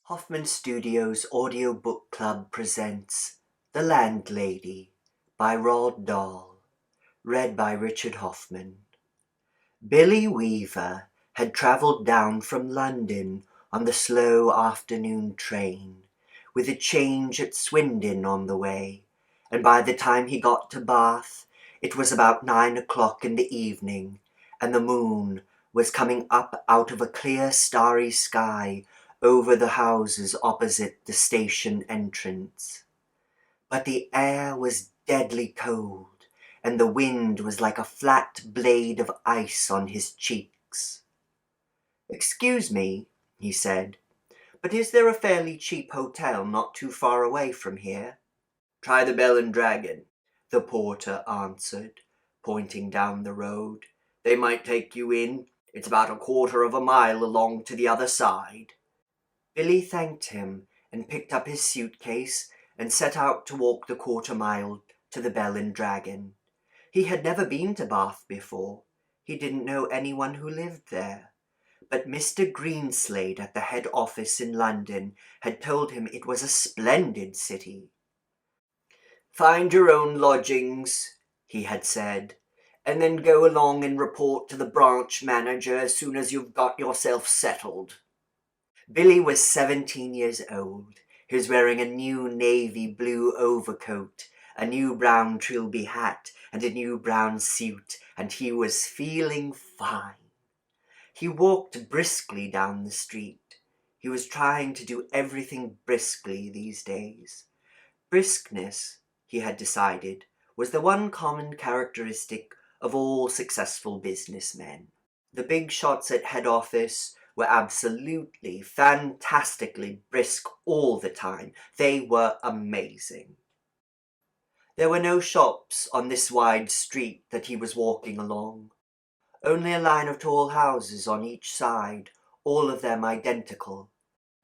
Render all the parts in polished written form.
Hoffman Studios Audiobook Club presents The Landlady by Roald Dahl, read by Richard Hoffman. Billy Weaver had travelled down from London on the slow afternoon train, with a change at Swindon on the way, and by the time he got to Bath, it was about 9 o'clock in the evening, and the moon was coming up out of a clear starry sky over the houses opposite the station entrance. But the air was deadly cold, and the wind was like a flat blade of ice on his cheeks. "Excuse me," he said, "but is there a fairly cheap hotel not too far away from here?" "Try the Bell and Dragon," the porter answered, pointing down the road. "They might take you in. It's about a quarter of a mile along to the other side." Billy thanked him and picked up his suitcase and set out to walk the quarter mile to the Bell and Dragon. He had never been to Bath before. He didn't know anyone who lived there. But Mr. Greenslade at the head office in London had told him it was a splendid city. "Find your own lodgings," he had said, "and then go along and report to the branch manager as soon as you've got yourself settled." Billy was 17 years old. He was wearing a new navy blue overcoat, a new brown trilby hat, and a new brown suit, and he was feeling fine. He walked briskly down the street. He was trying to do everything briskly these days. Briskness, he had decided, was the one common characteristic of all successful businessmen. The big shots at head office were absolutely, fantastically brisk all the time. They were amazing. There were no shops on this wide street that he was walking along. Only a line of tall houses on each side, all of them identical.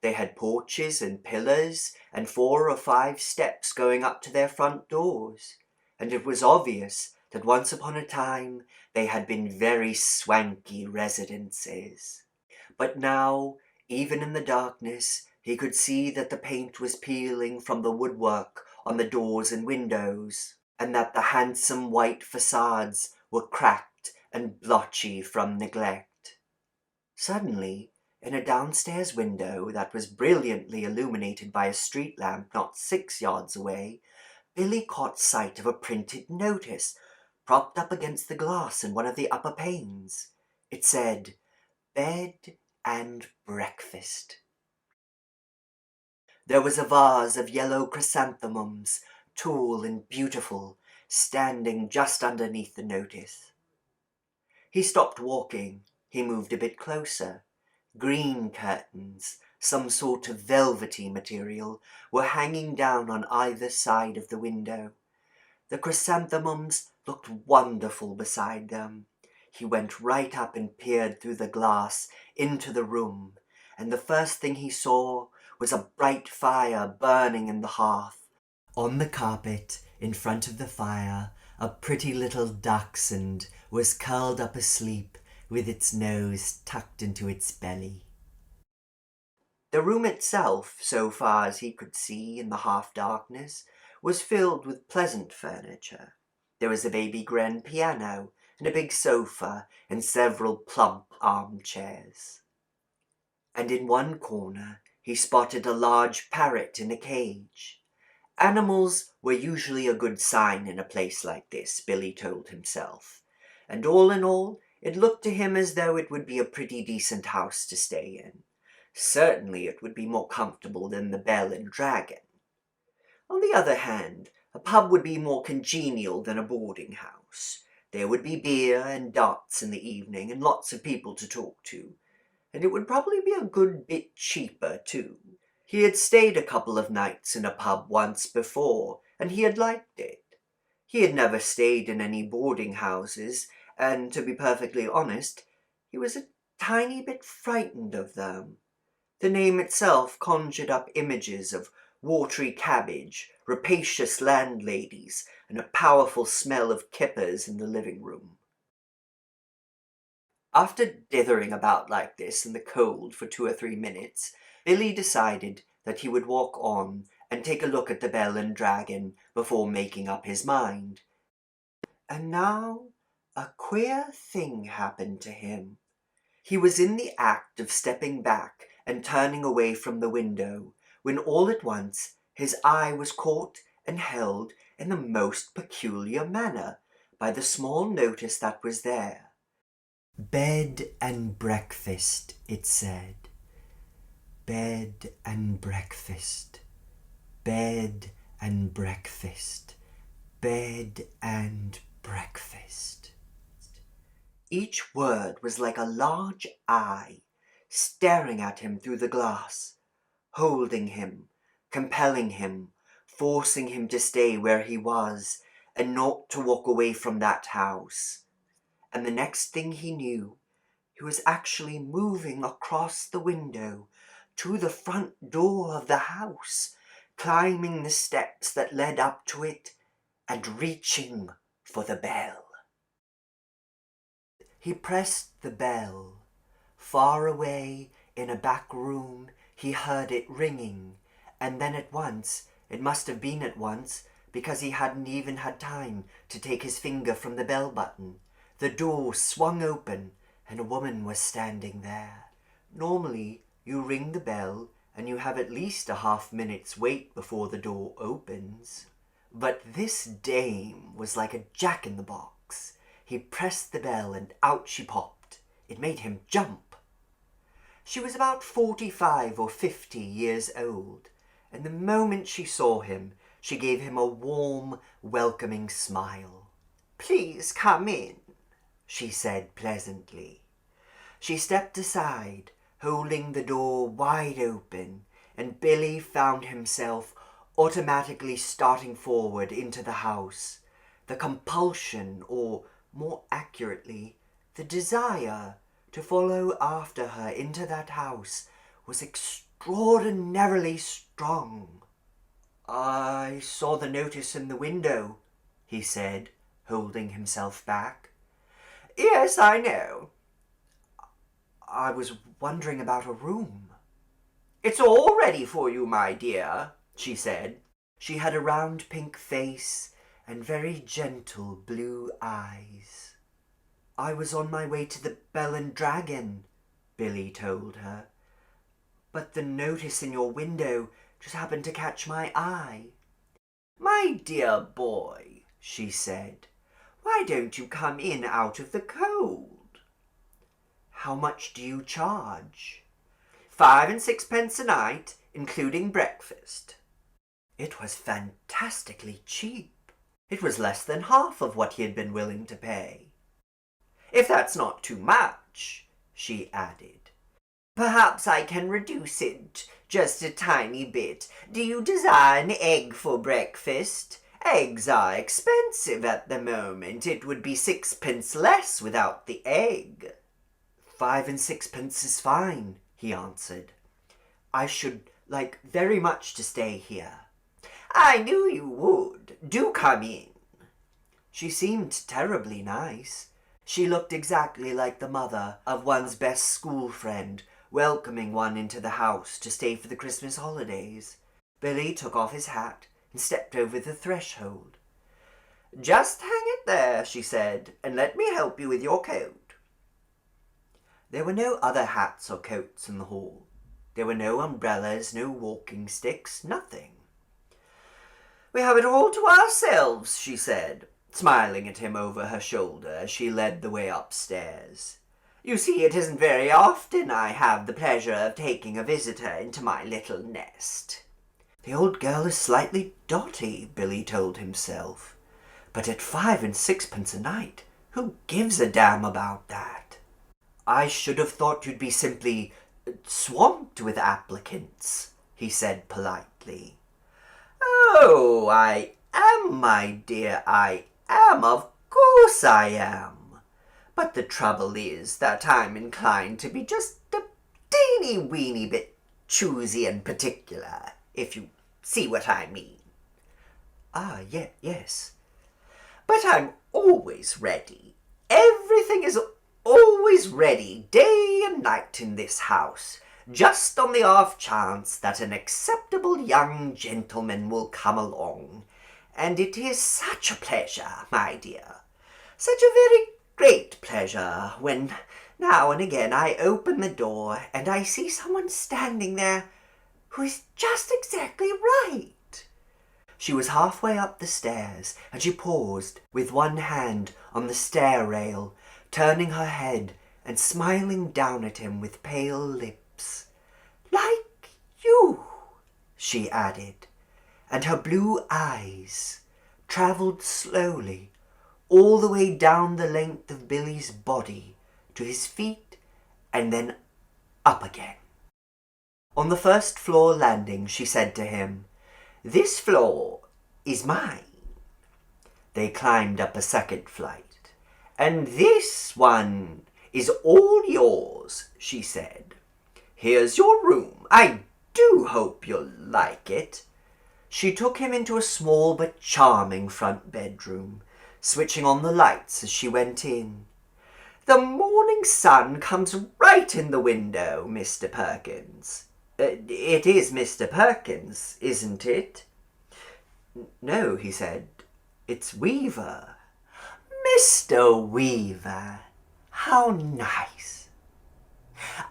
They had porches and pillars and 4 or 5 steps going up to their front doors, and it was obvious that once upon a time they had been very swanky residences. But now, even in the darkness, he could see that the paint was peeling from the woodwork on the doors and windows, and that the handsome white facades were cracked and blotchy from neglect. Suddenly, in a downstairs window that was brilliantly illuminated by a street lamp not 6 yards away, Billy caught sight of a printed notice propped up against the glass in one of the upper panes. It said, "Bed and breakfast." There was a vase of yellow chrysanthemums, tall and beautiful, standing just underneath the notice. He stopped walking. He moved a bit closer. Green curtains, some sort of velvety material, were hanging down on either side of the window. The chrysanthemums looked wonderful beside them. He went right up and peered through the glass into the room, and the first thing he saw was a bright fire burning in the hearth. On the carpet, in front of the fire, a pretty little dachshund was curled up asleep with its nose tucked into its belly. The room itself, so far as he could see in the half-darkness, was filled with pleasant furniture. There was a baby grand piano, and a big sofa, and several plump armchairs. And in one corner he spotted a large parrot in a cage. Animals were usually a good sign in a place like this, Billy told himself, and all in all, it looked to him as though it would be a pretty decent house to stay in. Certainly it would be more comfortable than the Bell and Dragon. On the other hand, a pub would be more congenial than a boarding house. There would be beer and darts in the evening and lots of people to talk to, and it would probably be a good bit cheaper too. He had stayed a couple of nights in a pub once before, and he had liked it. He had never stayed in any boarding houses, and to be perfectly honest, he was a tiny bit frightened of them. The name itself conjured up images of watery cabbage, rapacious landladies, and a powerful smell of kippers in the living room. After dithering about like this in the cold for 2 or 3 minutes, Billy decided that he would walk on and take a look at the Bell and Dragon before making up his mind. And now a queer thing happened to him. He was in the act of stepping back and turning away from the window when all at once his eye was caught and held in the most peculiar manner by the small notice that was there. "Bed and breakfast," it said. "Bed and breakfast. Bed and breakfast. Bed and breakfast." Each word was like a large eye staring at him through the glass, holding him, compelling him, forcing him to stay where he was and not to walk away from that house. And the next thing he knew, he was actually moving across the window to the front door of the house, climbing the steps that led up to it and reaching for the bell. He pressed the bell. Far away in a back room he heard it ringing, and then at once, it must have been at once, because he hadn't even had time to take his finger from the bell button, the door swung open and a woman was standing there. Normally you ring the bell and you have at least a half-minute's wait before the door opens. But this dame was like a jack-in-the-box. He pressed the bell and out she popped. It made him jump. She was about 45 or 50 years old, and the moment she saw him, she gave him a warm, welcoming smile. "Please come in," she said pleasantly. She stepped aside, holding the door wide open, and Billy found himself automatically starting forward into the house. The compulsion, or more accurately, the desire to follow after her into that house was extraordinarily strong. "I saw the notice in the window," he said, holding himself back. "Yes, I know." "I was wondering about a room." "It's all ready for you, my dear," she said. She had a round pink face and very gentle blue eyes. "I was on my way to the Bell and Dragon," Billy told her. "But the notice in your window just happened to catch my eye." "My dear boy," she said, "why don't you come in out of the cold?" "How much do you charge?" 5 and 6 pence a night, including breakfast." It was fantastically cheap. It was less than half of what he had been willing to pay. "If that's not too much," she added, "perhaps I can reduce it just a tiny bit. Do you desire an egg for breakfast? Eggs are expensive at the moment. It would be 6 pence less without the egg." 5 and 6 pence is fine," he answered. "I should like very much to stay here." "I knew you would. Do come in." She seemed terribly nice. She looked exactly like the mother of one's best school friend, welcoming one into the house to stay for the Christmas holidays. Billy took off his hat and stepped over the threshold. "Just hang it there," she said, "and let me help you with your coat." There were no other hats or coats in the hall. There were no umbrellas, no walking sticks, nothing. "We have it all to ourselves," she said, smiling at him over her shoulder as she led the way upstairs. "You see, it isn't very often I have the pleasure of taking a visitor into my little nest." The old girl is slightly dotty, Billy told himself. But at 5 and 6 pence a night, who gives a damn about that? "I should have thought you'd be simply swamped with applicants," he said politely. "Oh, I am, my dear, I am, of course I am. But the trouble is that I'm inclined to be just a teeny-weeny bit choosy and particular, if you see what I mean." "Ah, yes." "But I'm always ready. Everything is always ready, day and night in this house. just on the off chance that an acceptable young gentleman will come along. And it is such a pleasure, my dear, such a very great pleasure, when now and again I open the door and I see someone standing there who is just exactly right." She was halfway up the stairs, and she paused with one hand on the stair rail, turning her head and smiling down at him with pale lips. "Like you," she added, and her blue eyes travelled slowly all the way down the length of Billy's body to his feet and then up again. On the first floor landing, she said to him, "This floor is mine." They climbed up a second flight. "And this one is all yours," she said. "Here's your room. I do hope you'll like it." She took him into a small but charming front bedroom, switching on the lights as she went in. "The morning sun comes right in the window, Mr. Perkins." It is Mr. Perkins, isn't it?" "No," he said. "It's Weaver." "Mr. Weaver, how nice.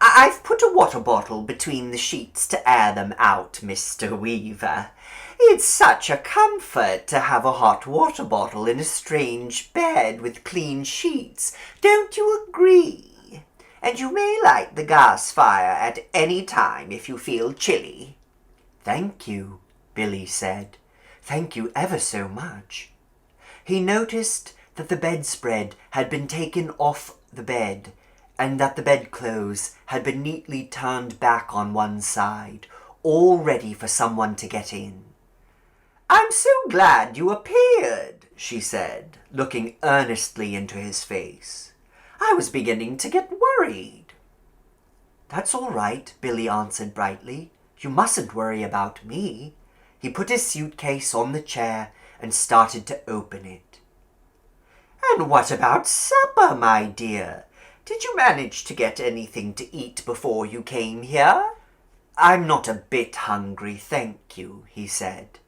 I've put a water bottle between the sheets to air them out, Mr. Weaver. It's such a comfort to have a hot water bottle in a strange bed with clean sheets. Don't you agree? And you may light the gas fire at any time if you feel chilly." "Thank you," Billy said. "Thank you ever so much." He noticed that the bedspread had been taken off the bed, and that the bedclothes had been neatly turned back on one side, all ready for someone to get in. "I'm so glad you appeared," she said, looking earnestly into his face. "I was beginning to get worried." "That's all right," Billy answered brightly. "You mustn't worry about me." He put his suitcase on the chair and started to open it. "And what about supper, my dear? Did you manage to get anything to eat before you came here?" "I'm not a bit hungry, thank you," he said.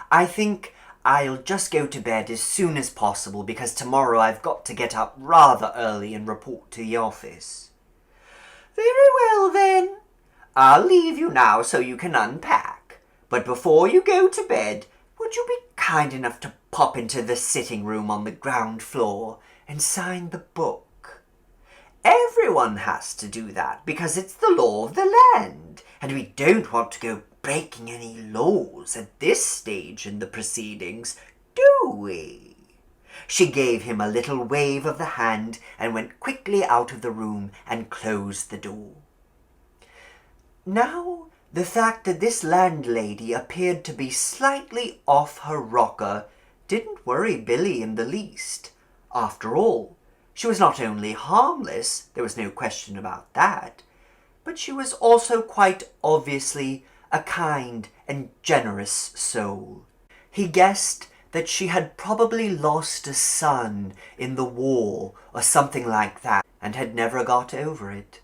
"I think I'll just go to bed as soon as possible because tomorrow I've got to get up rather early and report to the office." "Very well, then. I'll leave you now so you can unpack. But before you go to bed, would you be kind enough to pop into the sitting room on the ground floor and sign the book? Everyone has to do that because it's the law of the land, and we don't want to go breaking any laws at this stage in the proceedings, do we?" She gave him a little wave of the hand and went quickly out of the room and closed the door. Now, the fact that this landlady appeared to be slightly off her rocker didn't worry Billy in the least. After all, she was not only harmless, there was no question about that, but she was also quite obviously a kind and generous soul. He guessed that she had probably lost a son in the war or something like that and had never got over it.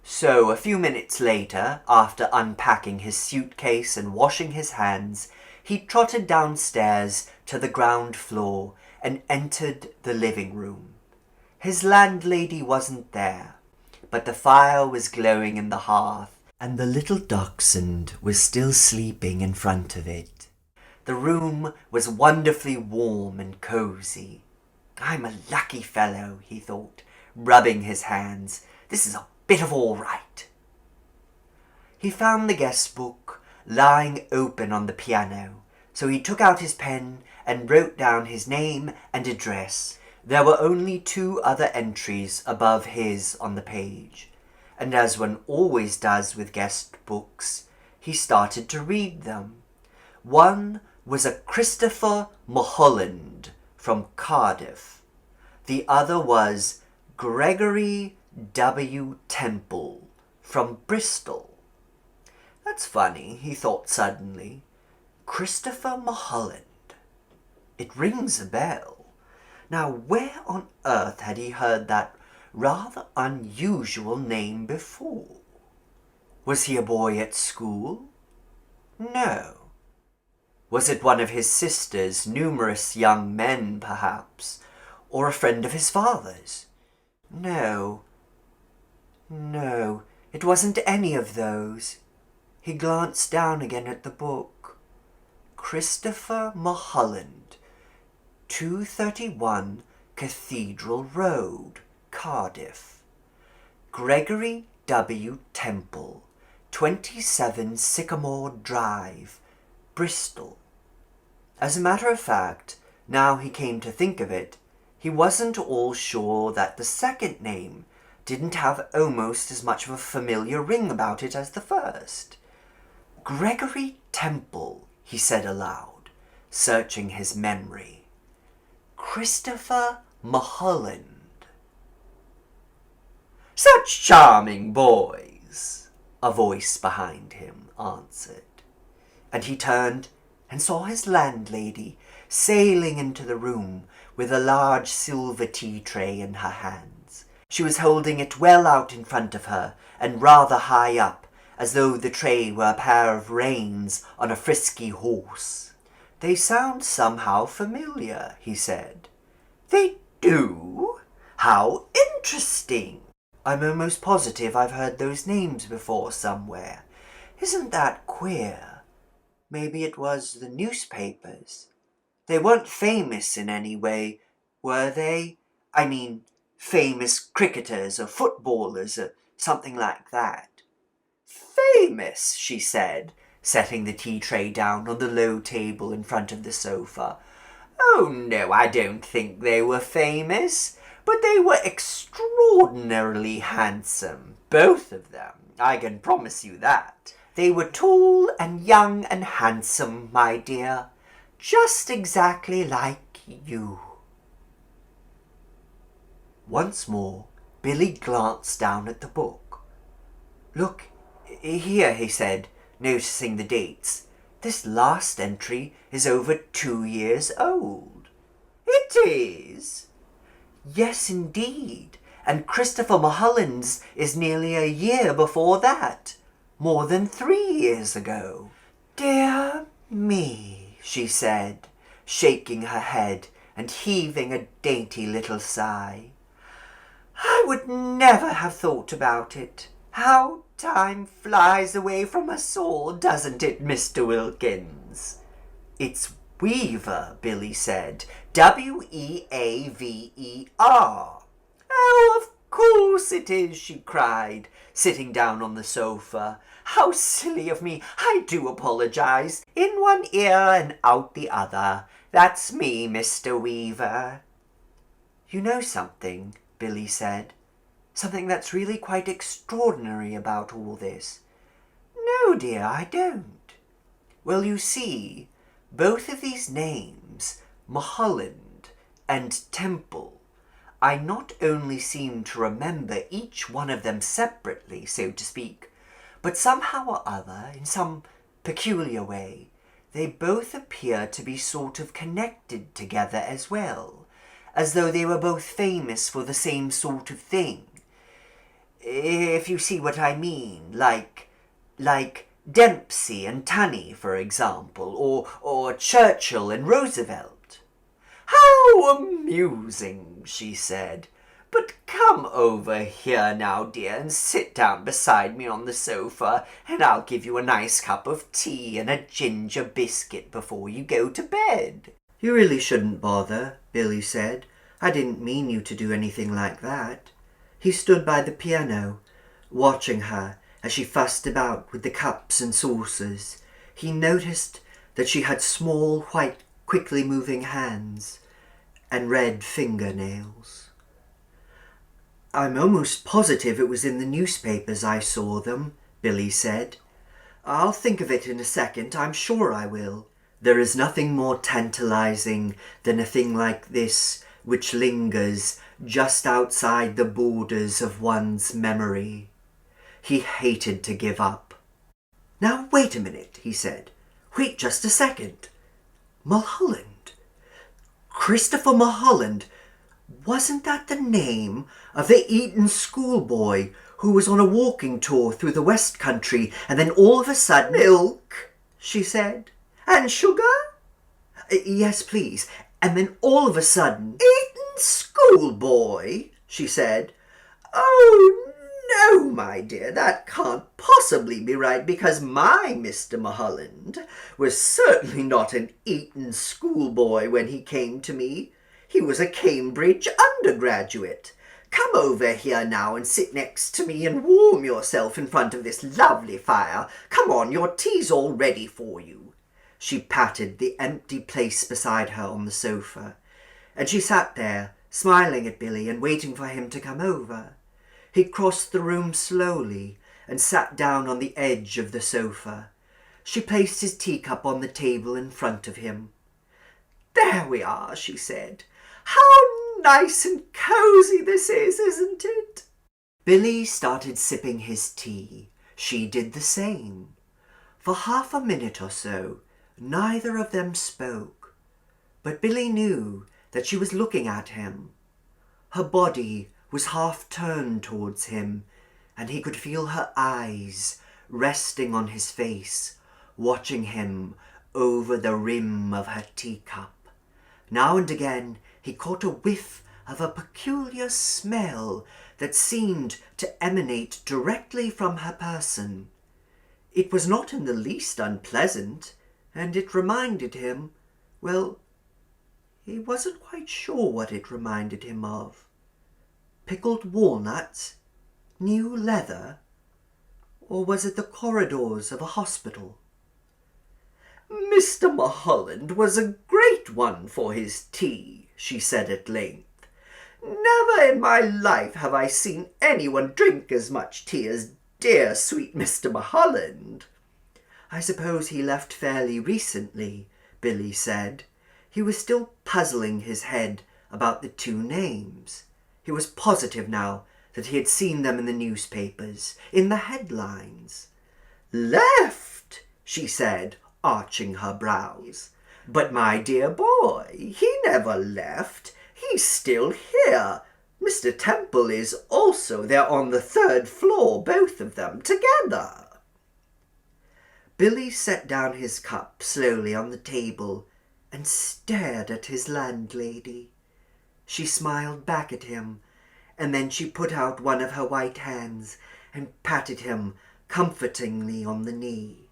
So a few minutes later, after unpacking his suitcase and washing his hands, he trotted downstairs to the ground floor and entered the living room. His landlady wasn't there, but the fire was glowing in the hearth, and the little dachshund was still sleeping in front of it. The room was wonderfully warm and cosy. "I'm a lucky fellow," he thought, rubbing his hands. "This is a bit of all right." He found the guest book lying open on the piano, so he took out his pen and wrote down his name and address. There were only 2 other entries above his on the page, and as one always does with guest books, he started to read them. One was a Christopher Mulholland from Cardiff. The other was Gregory W. Temple from Bristol. "That's funny," he thought suddenly. "Christopher Mulholland. It rings a bell. Now, where on earth had he heard that rather unusual name before?" Was he a boy at school? No. Was it one of his sister's numerous young men, perhaps, or a friend of his father's? No. No, it wasn't any of those. He glanced down again at the book. Christopher Mulholland, 231 Cathedral Road, Cardiff. Gregory W. Temple, 27 Sycamore Drive, Bristol. As a matter of fact, now he came to think of it, he wasn't all sure that the second name didn't have almost as much of a familiar ring about it as the first. Gregory Temple, he said aloud, searching his memory. Christopher Mulholland. Such charming boys, a voice behind him answered, and he turned and saw his landlady sailing into the room with a large silver tea tray in her hands. She was holding it well out in front of her and rather high up, as though the tray were a pair of reins on a frisky horse. They sound somehow familiar, he said. They do? How interesting! I'm almost positive I've heard those names before somewhere. Isn't that queer? Maybe it was the newspapers. They weren't famous in any way, were they? I mean, famous cricketers or footballers or something like that. Famous, she said, setting the tea tray down on the low table in front of the sofa. Oh, no, I don't think they were famous, but they were extraordinarily handsome, both of them, I can promise you that. They were tall and young and handsome, my dear, just exactly like you. Once more, Billy glanced down at the book. Look, here, he said, noticing the dates. This last entry is over 2 years old. It is? Yes, indeed, and Christopher Mulholland's is nearly a year before that, more than 3 years ago. Dear me, she said, shaking her head and heaving a dainty little sigh. I would never have thought about it. How time flies away from us all, doesn't it, Mr. Wilkins? It's Weaver, Billy said. W-E-A-V-E-R. Oh, of course it is, she cried, sitting down on the sofa. How silly of me. I do apologize. In one ear and out the other. That's me, Mr. Weaver. You know something, Billy said. Something that's really quite extraordinary about all this. No, dear, I don't. Well, you see, both of these names, Mulholland and Temple, I not only seem to remember each one of them separately, so to speak, but somehow or other, in some peculiar way, they both appear to be sort of connected together as well, as though they were both famous for the same sort of thing. If you see what I mean, like Dempsey and Tunney, for example, or Churchill and Roosevelt. How amusing, she said. But come over here now, dear, and sit down beside me on the sofa, and I'll give you a nice cup of tea and a ginger biscuit before you go to bed. You really shouldn't bother, Billy said. I didn't mean you to do anything like that. He stood by the piano, watching her as she fussed about with the cups and saucers. He noticed that she had small, white, quickly moving hands and red fingernails. I'm almost positive it was in the newspapers I saw them, Billy said. I'll think of it in a second, I'm sure I will. There is nothing more tantalizing than a thing like this, which lingers just outside the borders of one's memory. He hated to give up. Now wait a minute, he said. Wait just a second. Mulholland. Christopher Mulholland. Wasn't that the name of the Eton schoolboy who was on a walking tour through the West Country, and then all of a sudden— "Milk," she said. "And sugar?" "Yes, please." And then all of a sudden— "Eton schoolboy," she said. "Oh, no, my dear, that can't possibly be right, because my Mr. Mulholland was certainly not an Eton schoolboy when he came to me. He was a Cambridge undergraduate. Come over here now and sit next to me and warm yourself in front of this lovely fire. Come on, your tea's all ready for you." She patted the empty place beside her on the sofa, and she sat there, smiling at Billy and waiting for him to come over. He crossed the room slowly and sat down on the edge of the sofa. She placed his teacup on the table in front of him. "There we are," she said. "How nice and cosy this is, isn't it?" Billy started sipping his tea. She did the same. For half a minute or so, neither of them spoke, but Billy knew that she was looking at him. Her body was half turned towards him, and he could feel her eyes resting on his face, watching him over the rim of her teacup. Now and again he caught a whiff of a peculiar smell that seemed to emanate directly from her person. It was not in the least unpleasant, and it reminded him, well, he wasn't quite sure what it reminded him of. Pickled walnuts? New leather? Or was it the corridors of a hospital? "Mr. Mulholland was a great one for his tea," she said at length. "Never in my life have I seen anyone drink as much tea as dear sweet Mr. Mulholland." "I suppose he left fairly recently," Billy said. He was still puzzling his head about the two names. He was positive now that he had seen them in the newspapers, in the headlines. "Left," she said, arching her brows. "But, my dear boy, he never left. He's still here. Mr. Temple is also. They're on the 3rd floor, both of them, together." Billy set down his cup slowly on the table and stared at his landlady. She smiled back at him, and then she put out one of her white hands and patted him comfortingly on the knee.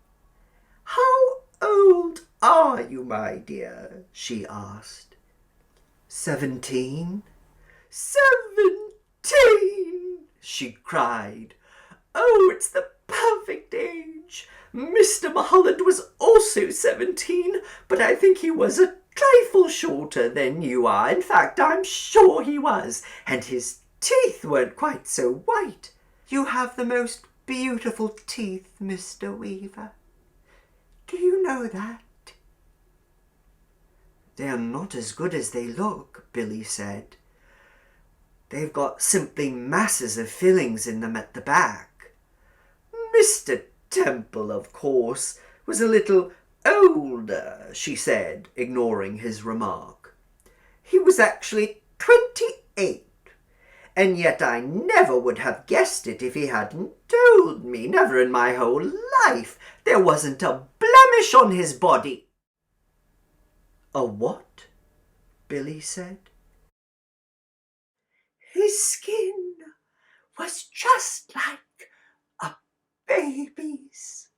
"How old are you, my dear?" she asked. 17. 17, she cried. "Oh, it's the perfect age. Mr. Mulholland was also 17, but I think he was a trifle shorter than you are. In fact, I'm sure he was, and his teeth weren't quite so white." "You have the most beautiful teeth, Mr. Weaver. Do you know that?" "They're not as good as they look," Billy said. "They've got simply masses of fillings in them at the back." "Mr. Temple, of course, was a little older," she said, ignoring his remark. "He was actually 28, and yet I never would have guessed it if he hadn't told me. Never in my whole life. There wasn't a blemish on his body." "A what?" Billy said. "His skin was just like a baby's."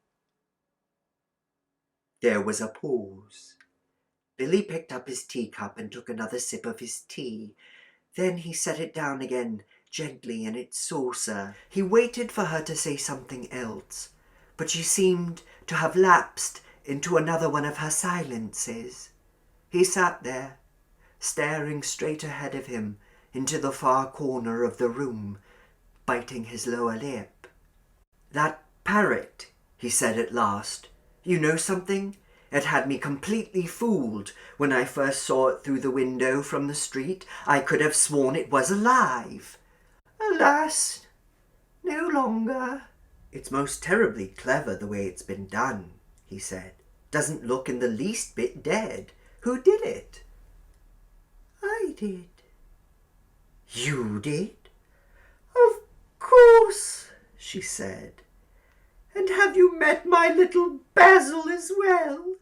There was a pause. Billy picked up his teacup and took another sip of his tea. Then he set it down again gently in its saucer. He waited for her to say something else, but she seemed to have lapsed into another one of her silences. He sat there, staring straight ahead of him into the far corner of the room, biting his lower lip. "That parrot," he said at last. "You know something? It had me completely fooled when I first saw it through the window from the street. I could have sworn it was alive." "Alas, no longer." "It's most terribly clever the way it's been done," he said. "Doesn't look in the least bit dead. Who did it?" "I did." "You did?" "Of course she said. "And have you met my little Basil as well?"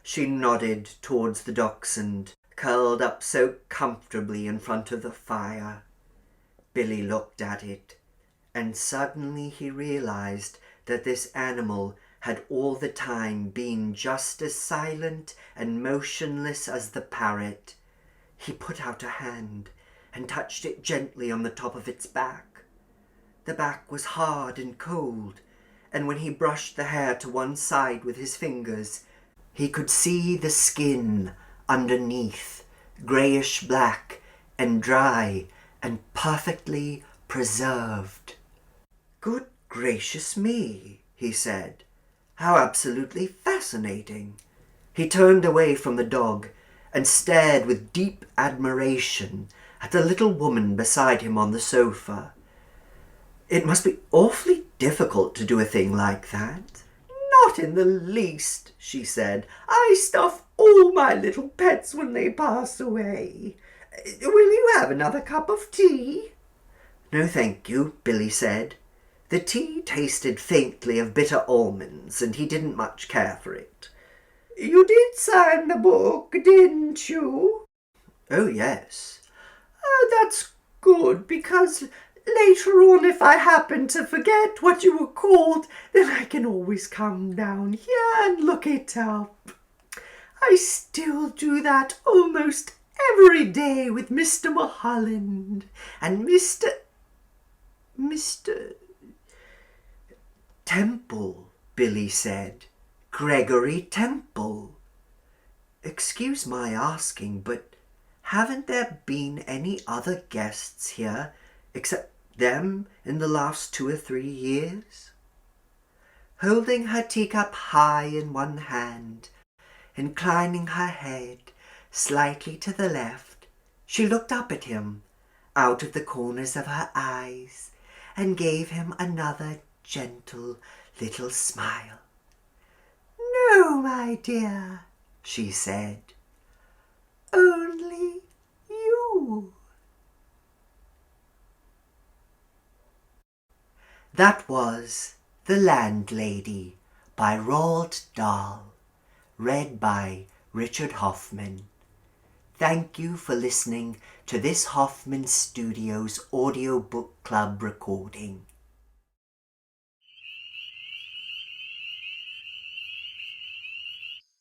She nodded towards the dachshund, curled up so comfortably in front of the fire. Billy looked at it, and suddenly he realized that this animal had all the time been just as silent and motionless as the parrot. He put out a hand and touched it gently on the top of its back. The back was hard and cold, and when he brushed the hair to one side with his fingers, he could see the skin underneath, greyish-black and dry and perfectly preserved. "Good gracious me," he said. "How absolutely fascinating." He turned away from the dog and stared with deep admiration at the little woman beside him on the sofa. It must be awfully difficult to do a thing like that. "Not in the least," she said. "I stuff all my little pets when they pass away. Will you have another cup of tea?" "No, thank you," Billy said. The tea tasted faintly of bitter almonds, and he didn't much care for it. "You did sign the book, didn't you?" "Oh, yes." "That's good, because later on, if I happen to forget what you were called, then I can always come down here and look it up. I still do that almost every day with Mr. Mulholland and Mr. Temple," Billy said. "Gregory Temple. Excuse my asking, but haven't there been any other guests here except them in the last 2 or 3 years?" Holding her teacup high in one hand, inclining her head slightly to the left, she looked up at him out of the corners of her eyes and gave him another gentle little smile. "No, my dear," she said. "Only you." That was The Landlady by Roald Dahl, read by Richard Hoffman. Thank you for listening to this Hoffman Studios Audiobook Club recording.